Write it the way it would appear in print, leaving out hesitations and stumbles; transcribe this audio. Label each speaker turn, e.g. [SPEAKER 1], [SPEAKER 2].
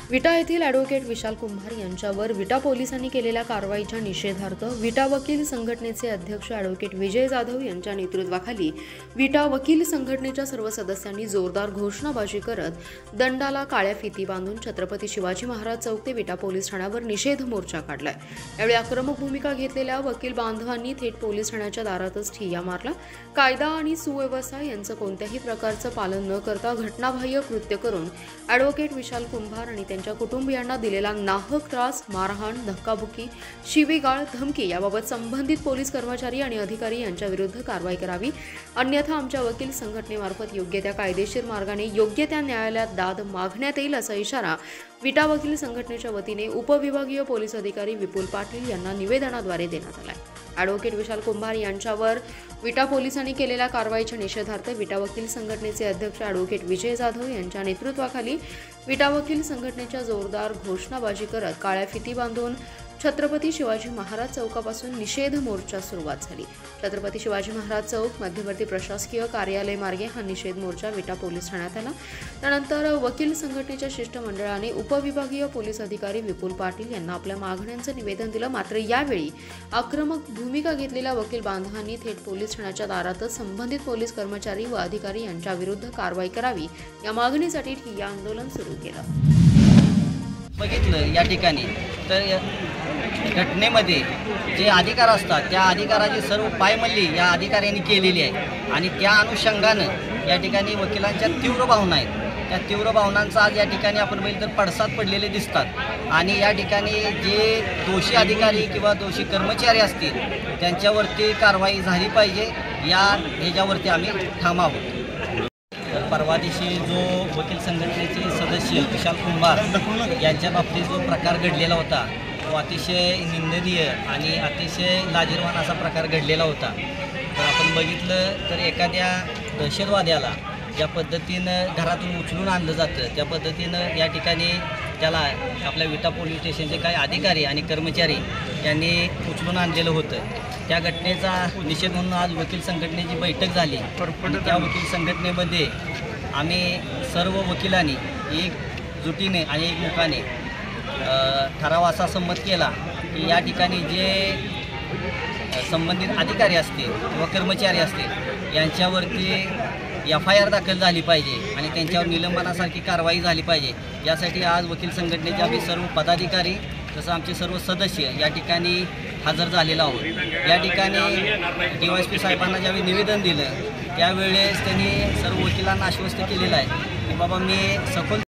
[SPEAKER 1] विटा येथील ॲडव्होकेट विशाल कुंभार यांच्यावर विटा पोलिसांनी केलेल्या कारवाईच्या निषेधार्थ विटा वकील संघटनेचे अध्यक्ष ॲडव्होकेट विजय जाधव यांच्या नेतृत्वाखाली विटा वकील संघटनेच्या सर्व सदस्यांनी जोरदार घोषणाबाजी करत दंडाला काळ्या फिती बांधून छत्रपती शिवाजी महाराज चौक ते विटा पोलीस ठाण्यावर निषेध मोर्चा काढलाय। यावेळी आक्रमक भूमिका घेतलेल्या वकील बांधवांनी थेट पोलीस ठाण्याच्या दारातच ठिय्या मारला। कायदा आणि सुव्यवस्था यांचं कोणत्याही प्रकारचं पालन न करता घटनाबाह्य कृत्य करून ॲडव्होकेट विशाल कुंभार आणि त्यांच्या कुटुंबियांना दिलेला नाहक त्रास, मारहाण, धक्काबुक्की, शिवीगाळ, धमकी याबाबत संबंधित पोलीस कर्मचारी आणि अधिकारी यांच्या विरुद्ध कारवाई करावी, अन्यथा आमच्या वकील संघटनेमार्फत योग्य त्या कायदेशीर मार्गाने योग्य त्या न्यायालयात दाद मागण्यात येईल असा इशारा विटा वकील संघटनेच्या वतीने उपविभागीय पोलीस अधिकारी विपुल पाटील यांना निवेदनाद्वारे देण्यात आला आहे। ॲडव्होकेट विशाल कुंभार यांच्यावर विटा पोलिसांनी केलेल्या कारवाईच्या निषेधार्थ विटा वकील संघटनेचे अध्यक्ष ॲडव्होकेट विजय जाधव यांच्या नेतृत्वाखाली विटा वकील संघटनेच्या जोरदार घोषणाबाजी करत काळ्या फिती बांधून छत्रपती शिवाजी महाराज चौकापासून निषेध मोर्चा सुरुवात झाली। छत्रपती शिवाजी महाराज चौक मध्यवर्ती प्रशासकीय कार्यालय मार्गे हा निषेध मोर्चा विटा पोलीस ठाण्यात आला। त्यानंतर वकील संघटनेच्या शिष्टमंडळाने उपविभागीय पोलीस अधिकारी विपुल पाटील यांना आपल्या मागण्यांचं निवेदन दिलं। मात्र यावेळी आक्रमक भूमिका घेतलेल्या वकील बांधवांनी थेट पोलीस ठाण्याच्या दारातच संबंधित पोलीस कर्मचारी व अधिकारी यांच्या विरुद्ध कारवाई करावी या मागणीसाठी ठिय्या आंदोलन सुरू केलं।
[SPEAKER 2] बघितलं या ठिकाणी तर घटनेमध्ये जे अधिकार असतात त्या अधिकाराची सर्व पायमल्ली या अधिकाऱ्यांनी केलेली आहे आणि त्या अनुषंगानं या ठिकाणी वकिलांच्या तीव्र भावना आहेत। त्या तीव्र भावनांचा आज या ठिकाणी आपण बघितलं तर पडसाद पडलेले दिसतात आणि या ठिकाणी जे दोषी अधिकारी किंवा दोषी कर्मचारी असतील त्यांच्यावरती कारवाई झाली पाहिजे या ह्याच्यावरती आम्ही ठाम आहोत। परवा दिवशी जो वकील संघटनेचे सदस्य विशाल कुंभार यांच्या बाबतीत जो प्रकार घडलेला होता तो अतिशय निंदनीय आणि अतिशय लाजिरवाण असा प्रकार घडलेला होता। तर आपण बघितलं तर एखाद्या दहशतवाद्याला ज्या पद्धतीनं घरातून उचलून आणलं जातं त्या पद्धतीनं या ठिकाणी त्याला आपल्या विटा पोलीस स्टेशनचे काही अधिकारी आणि कर्मचारी यांनी उचलून आणलेलं होतं। त्या घटनेचा निषेध म्हणून आज वकील संघटनेची बैठक झाली। त्या वकील संघटनेमध्ये आम्ही सर्व वकिलांनी एकजुटीने आणि एकमुखाने ठराव असा संमत केला की या ठिकाणी जे संबंधित अधिकारी असतील किंवा कर्मचारी असतील यांच्यावरती FIR दाखल झाली पाहिजे आणि त्यांच्यावर निलंबनासारखी कारवाई झाली पाहिजे। यासाठी आज वकील संघटनेचे आम्ही सर्व पदाधिकारी तसं आमचे सर्व सदस्य या ठिकाणी हजर झालेलो आहोत। या ठिकाणी DYSP साहेबांना ज्यावेळी निवेदन दिलं त्यावेळेस त्यांनी सर्व वकिलांना आश्वस्त केलेलं आहे की बाबा मी सखोल